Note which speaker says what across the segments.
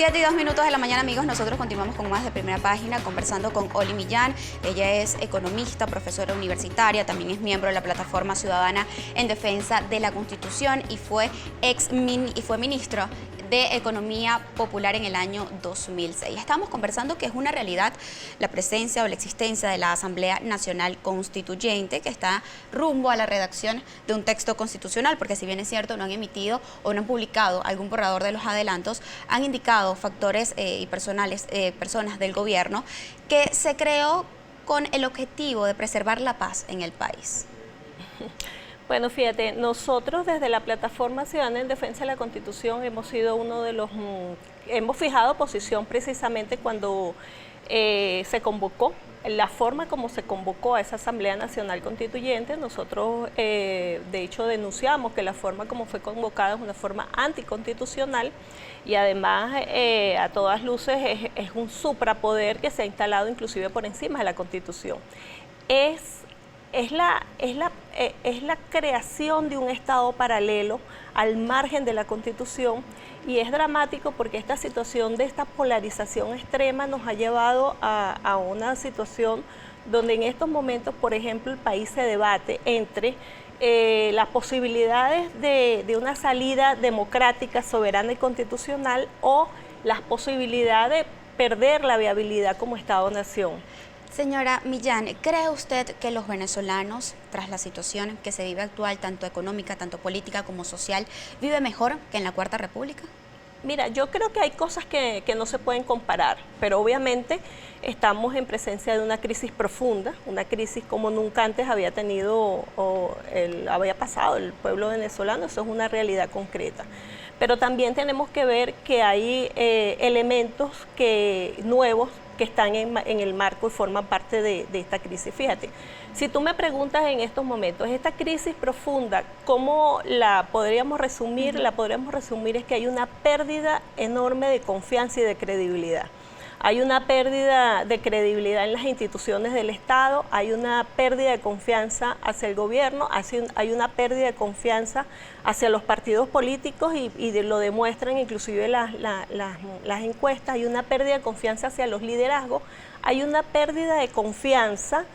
Speaker 1: 7:02 de la mañana, amigos. Nosotros continuamos con más de Primera Página, conversando con Oli Millán. Ella es economista, profesora universitaria, también es miembro de la Plataforma Ciudadana en Defensa de la Constitución y fue ministro de Economía Popular en el año 2006. Estamos conversando que es una realidad la presencia o la existencia de la Asamblea Nacional Constituyente, que está rumbo a la redacción de un texto constitucional, porque si bien es cierto, no han emitido o no han publicado algún borrador de los adelantos, han indicado factores y personas del gobierno que se creó con el objetivo de preservar la paz en el país.
Speaker 2: Bueno, fíjate, nosotros desde la Plataforma Ciudadana en Defensa de la Constitución hemos sido uno de los, hemos fijado posición precisamente cuando se convocó, la forma como se convocó a esa Asamblea Nacional Constituyente. Nosotros de hecho denunciamos que la forma como fue convocada es una forma anticonstitucional y además a todas luces es un suprapoder que se ha instalado inclusive por encima de la Constitución. Es la creación de un Estado paralelo al margen de la Constitución, y es dramático porque esta situación de esta polarización extrema nos ha llevado a una situación donde en estos momentos, por ejemplo, el país se debate entre las posibilidades de una salida democrática, soberana y constitucional, o las posibilidades de perder la viabilidad como Estado-nación.
Speaker 1: Señora Millán, ¿cree usted que los venezolanos, tras la situación que se vive actual, tanto económica, tanto política como social, vive mejor que en la Cuarta República?
Speaker 2: Mira, yo creo que hay cosas que no se pueden comparar, pero obviamente estamos en presencia de una crisis profunda, una crisis como nunca antes había tenido había pasado el pueblo venezolano. Eso es una realidad concreta. Pero también tenemos que ver que hay elementos nuevos que están en el marco y forman parte de esta crisis. Fíjate, si tú me preguntas en estos momentos, esta crisis profunda, ¿cómo la podríamos resumir? La podríamos resumir es que hay una pérdida enorme de confianza y de credibilidad. Hay una pérdida de credibilidad en las instituciones del Estado, hay una pérdida de confianza hacia el gobierno, hay una pérdida de confianza hacia los partidos políticos y lo demuestran inclusive las encuestas. Hay una pérdida de confianza hacia los liderazgos, hay una pérdida de confianza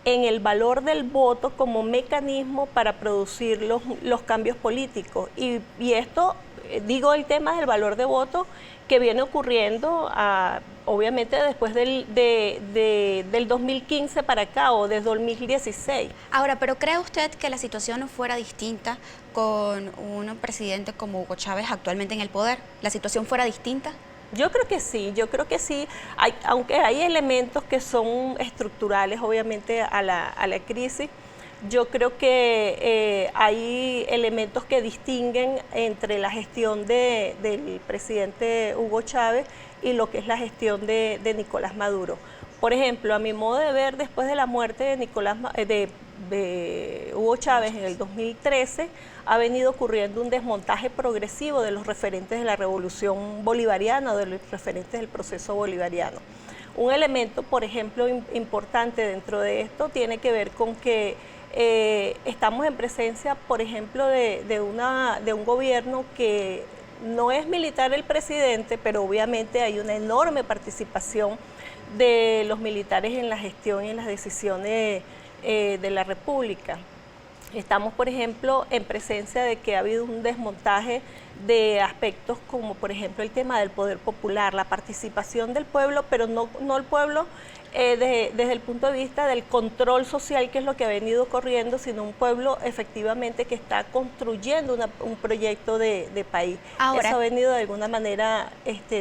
Speaker 2: en el valor del voto como mecanismo para producir los cambios políticos. Y esto, digo, el tema del valor de voto que viene ocurriendo obviamente después del 2015 para acá, o desde 2016.
Speaker 1: Ahora, ¿pero cree usted que la situación fuera distinta con un presidente como Hugo Chávez actualmente en el poder? ¿La situación fuera distinta?
Speaker 2: Yo creo que sí. Aunque hay elementos que son estructurales obviamente a la crisis, yo creo que hay elementos que distinguen entre la gestión del presidente Hugo Chávez y lo que es la gestión de Nicolás Maduro. Por ejemplo, a mi modo de ver, después de la muerte de Hugo Chávez en el 2013, ha venido ocurriendo un desmontaje progresivo de los referentes de la revolución bolivariana, o de los referentes del proceso bolivariano. Un elemento, por ejemplo, importante dentro de esto tiene que ver con que estamos en presencia, por ejemplo, de un gobierno que no es militar el presidente, pero obviamente hay una enorme participación de los militares en la gestión y en las decisiones de la República. Estamos, por ejemplo, en presencia de que ha habido un desmontaje de aspectos como, por ejemplo, el tema del poder popular, la participación del pueblo, pero no el pueblo desde el punto de vista del control social, que es lo que ha venido ocurriendo, sino un pueblo efectivamente que está construyendo un proyecto de país. Ahora, eso ha venido de alguna manera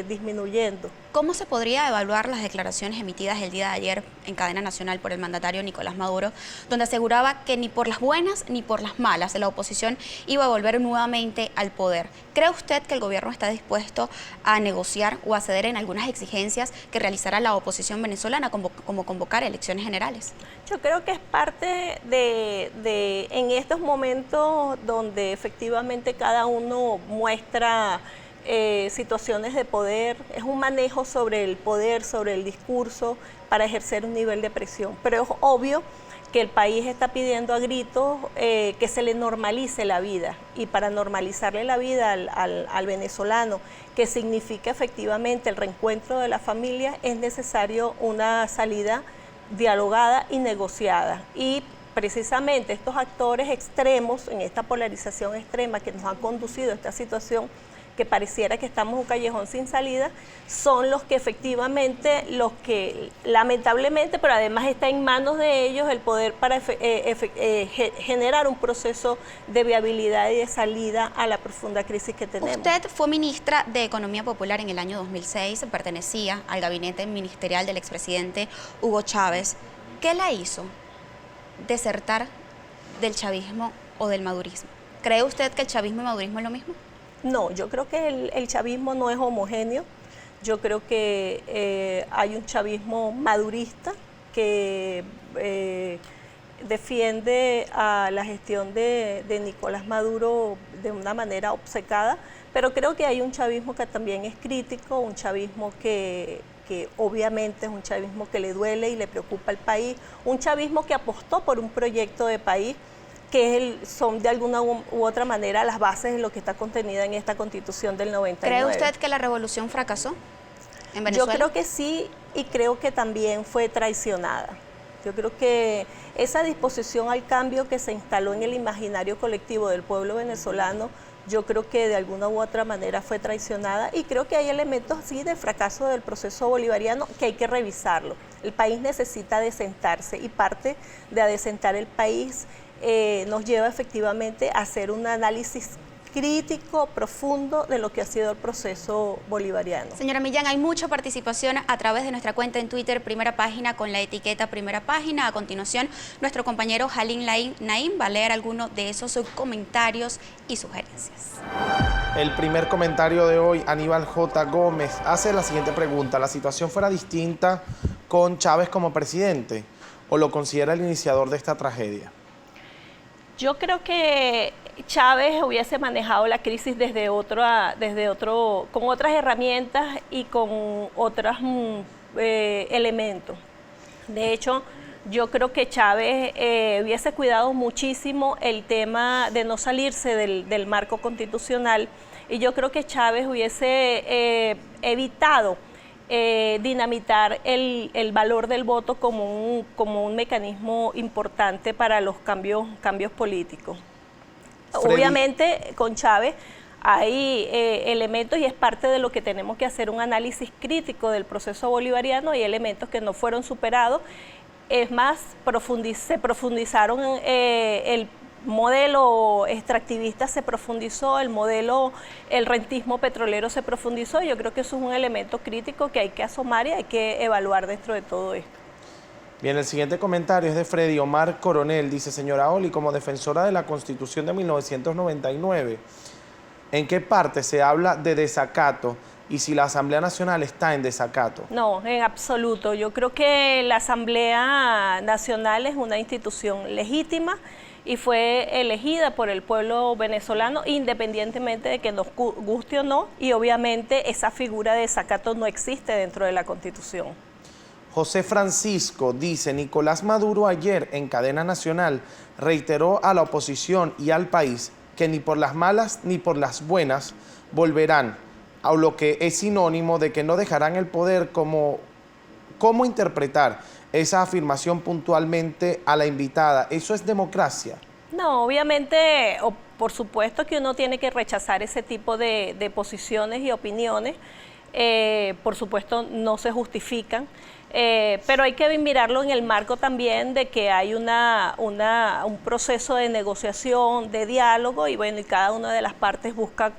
Speaker 2: disminuyendo.
Speaker 1: ¿Cómo se podría evaluar las declaraciones emitidas el día de ayer en cadena nacional por el mandatario Nicolás Maduro, donde aseguraba que ni por las buenas ni por las malas la oposición iba a volver nuevamente al poder? ¿Cree usted que el gobierno está dispuesto a negociar o a ceder en algunas exigencias que realizará la oposición venezolana, como convocar elecciones generales?
Speaker 2: Yo creo que es parte en estos momentos donde efectivamente cada uno muestra situaciones de poder, es un manejo sobre el poder, sobre el discurso, para ejercer un nivel de presión. Pero es obvio que el país está pidiendo a gritos que se le normalice la vida, y para normalizarle la vida al venezolano, que significa efectivamente el reencuentro de la familia, es necesario una salida dialogada y negociada. Y precisamente estos actores extremos, en esta polarización extrema que nos han conducido a esta situación, que pareciera que estamos en un callejón sin salida, son los que efectivamente, los que lamentablemente, pero además está en manos de ellos el poder para generar un proceso de viabilidad y de salida a la profunda crisis que tenemos.
Speaker 1: Usted fue ministra de Economía Popular en el año 2006, pertenecía al gabinete ministerial del expresidente Hugo Chávez. ¿Qué la hizo desertar del chavismo o del madurismo? ¿Cree usted que el chavismo y el madurismo es lo mismo?
Speaker 2: No, yo creo que el chavismo no es homogéneo. Yo creo que hay un chavismo madurista que defiende a la gestión de Nicolás Maduro de una manera obcecada, pero creo que hay un chavismo que también es crítico, un chavismo que obviamente es un chavismo que le duele y le preocupa al país, un chavismo que apostó por un proyecto de país que son de alguna u otra manera las bases de lo que está contenida en esta Constitución del 99.
Speaker 1: ¿Cree usted que la revolución fracasó en Venezuela?
Speaker 2: Yo creo que sí, y creo que también fue traicionada. Yo creo que esa disposición al cambio que se instaló en el imaginario colectivo del pueblo venezolano, yo creo que de alguna u otra manera fue traicionada, y creo que hay elementos así de fracaso del proceso bolivariano que hay que revisarlo. El país necesita adecentarse, y parte de adecentar el país nos lleva efectivamente a hacer un análisis crítico, profundo de lo que ha sido el proceso bolivariano.
Speaker 1: Señora Millán, hay mucha participación a través de nuestra cuenta en Twitter, Primera Página, con la etiqueta Primera Página. A continuación, nuestro compañero Jalín Naim va a leer algunos de esos comentarios y sugerencias.
Speaker 3: El primer comentario de hoy, Aníbal J. Gómez, hace la siguiente pregunta: ¿la situación fuera distinta con Chávez como presidente, o lo considera el iniciador de esta tragedia?
Speaker 2: Yo creo que Chávez hubiese manejado la crisis con otras herramientas y con otros elementos. De hecho, yo creo que Chávez hubiese cuidado muchísimo el tema de no salirse del marco constitucional, y yo creo que Chávez hubiese evitado dinamitar el valor del voto como un mecanismo importante para los cambios políticos. Freddy. Obviamente con Chávez hay elementos, y es parte de lo que tenemos que hacer, un análisis crítico del proceso bolivariano. Hay elementos que no fueron superados. Es más, se profundizaron el modelo extractivista, se profundizó, el rentismo petrolero se profundizó. Yo creo que eso es un elemento crítico que hay que asomar y hay que evaluar dentro de todo esto.
Speaker 3: Bien, el siguiente comentario es de Freddy Omar Coronel. Dice: señora Oli, como defensora de la Constitución de 1999, ¿en qué parte se habla de desacato y si la Asamblea Nacional está en desacato?
Speaker 2: No, en absoluto. Yo creo que la Asamblea Nacional es una institución legítima y fue elegida por el pueblo venezolano, independientemente de que nos guste o no, y obviamente esa figura de desacato no existe dentro de la Constitución.
Speaker 3: José Francisco dice: Nicolás Maduro ayer en cadena nacional reiteró a la oposición y al país que ni por las malas ni por las buenas volverán, a lo que es sinónimo de que no dejarán el poder. ¿Cómo interpretar esa afirmación puntualmente a la invitada? ¿Eso es democracia?
Speaker 2: No, obviamente, por supuesto que uno tiene que rechazar ese tipo de posiciones y opiniones. Por supuesto no se justifican, pero hay que mirarlo en el marco también de que hay un proceso de negociación, de diálogo, y bueno, y cada una de las partes busca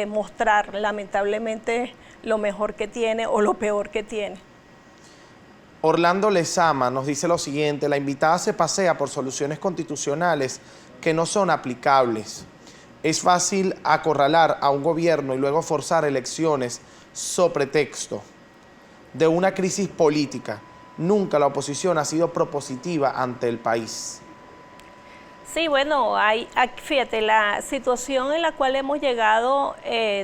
Speaker 2: mostrar lamentablemente lo mejor que tiene o lo peor que tiene.
Speaker 3: Orlando Lezama nos dice lo siguiente: la invitada se pasea por soluciones constitucionales que no son aplicables. Es fácil acorralar a un gobierno y luego forzar elecciones sobre pretexto de una crisis política. Nunca la oposición ha sido propositiva ante el país.
Speaker 2: Sí, bueno, fíjate, la situación en la cual hemos llegado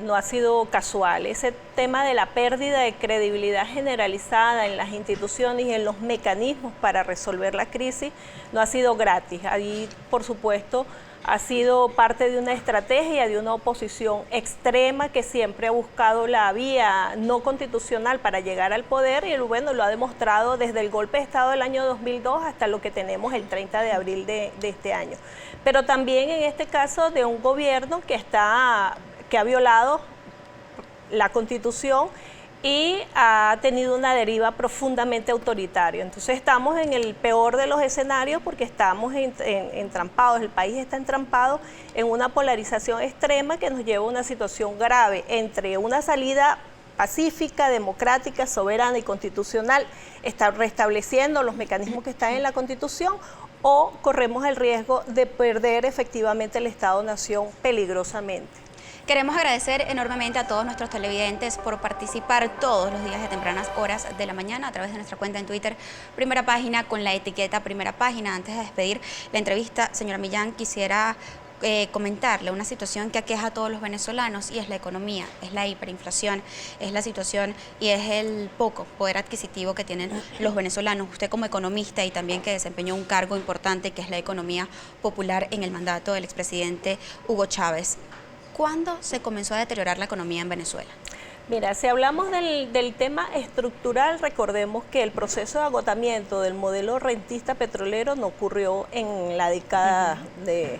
Speaker 2: no ha sido casual. Ese tema de la pérdida de credibilidad generalizada en las instituciones y en los mecanismos para resolver la crisis no ha sido gratis. Ahí, por supuesto, ha sido parte de una estrategia de una oposición extrema que siempre ha buscado la vía no constitucional para llegar al poder y bueno, lo ha demostrado desde el golpe de Estado del año 2002 hasta lo que tenemos el 30 de abril de este año. Pero también en este caso de un gobierno que ha violado la Constitución y ha tenido una deriva profundamente autoritaria. Entonces estamos en el peor de los escenarios porque estamos entrampados, el país está entrampado en una polarización extrema que nos lleva a una situación grave entre una salida pacífica, democrática, soberana y constitucional, está restableciendo los mecanismos que están en la Constitución, o corremos el riesgo de perder efectivamente el Estado-Nación peligrosamente.
Speaker 1: Queremos agradecer enormemente a todos nuestros televidentes por participar todos los días de tempranas horas de la mañana a través de nuestra cuenta en Twitter, Primera Página, con la etiqueta Primera Página. Antes de despedir la entrevista, señora Millán, quisiera comentarle una situación que aqueja a todos los venezolanos y es la economía, es la hiperinflación, es la situación y es el poco poder adquisitivo que tienen los venezolanos. Usted como economista y también que desempeñó un cargo importante que es la economía popular en el mandato del expresidente Hugo Chávez, ¿cuándo se comenzó a deteriorar la economía en Venezuela?
Speaker 2: Mira, si hablamos del tema estructural, recordemos que el proceso de agotamiento del modelo rentista petrolero no ocurrió en la década del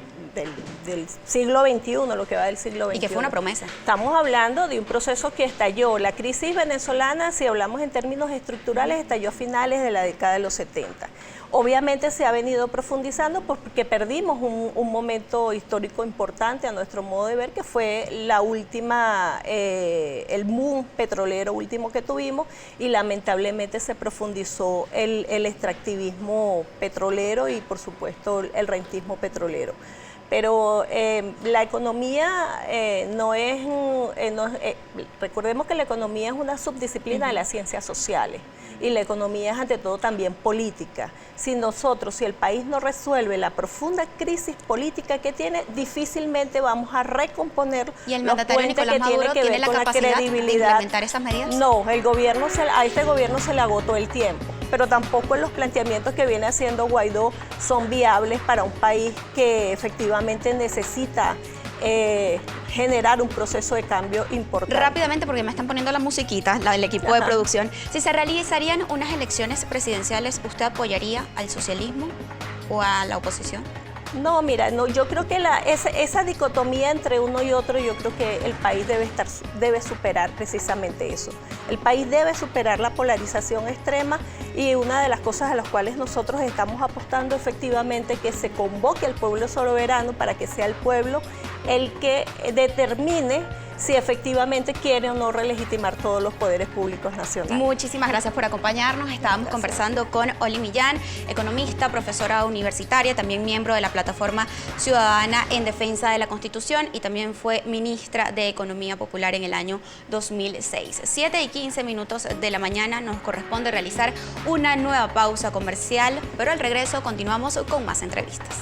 Speaker 2: siglo XXI, lo que va del siglo XXI.
Speaker 1: Y que fue una promesa.
Speaker 2: Estamos hablando de un proceso que estalló. La crisis venezolana, si hablamos en términos estructurales, estalló a finales de la década de los 70. Obviamente se ha venido profundizando porque perdimos un momento histórico importante a nuestro modo de ver, que fue la última, el boom petrolero último que tuvimos, y lamentablemente se profundizó el extractivismo petrolero y por supuesto el rentismo petrolero. Pero la economía recordemos que la economía es una subdisciplina de las ciencias sociales y la economía es ante todo también política. Si el país no resuelve la profunda crisis política que tiene, difícilmente vamos a recomponer
Speaker 1: ¿Y el mandatario Nicolás Maduro tiene la capacidad de implementar esas medidas?
Speaker 2: No, a este gobierno se le agotó el tiempo, pero tampoco los planteamientos que viene haciendo Guaidó son viables para un país que efectivamente necesita generar un proceso de cambio importante.
Speaker 1: Rápidamente, porque me están poniendo la musiquita, la del equipo de producción. Si se realizarían unas elecciones presidenciales, ¿usted apoyaría al socialismo o a la oposición?
Speaker 2: No, mira, yo creo que esa dicotomía entre uno y otro, yo creo que el país debe superar precisamente eso. El país debe superar la polarización extrema y una de las cosas a las cuales nosotros estamos apostando efectivamente que se convoque al pueblo soberano para que sea el pueblo el que determine si efectivamente quiere o no relegitimar todos los poderes públicos nacionales.
Speaker 1: Muchísimas gracias por acompañarnos. Estábamos conversando con Oli Millán, economista, profesora universitaria, también miembro de la Plataforma Ciudadana en Defensa de la Constitución y también fue ministra de Economía Popular en el año 2006. 7:15 de la mañana nos corresponde realizar una nueva pausa comercial, pero al regreso continuamos con más entrevistas.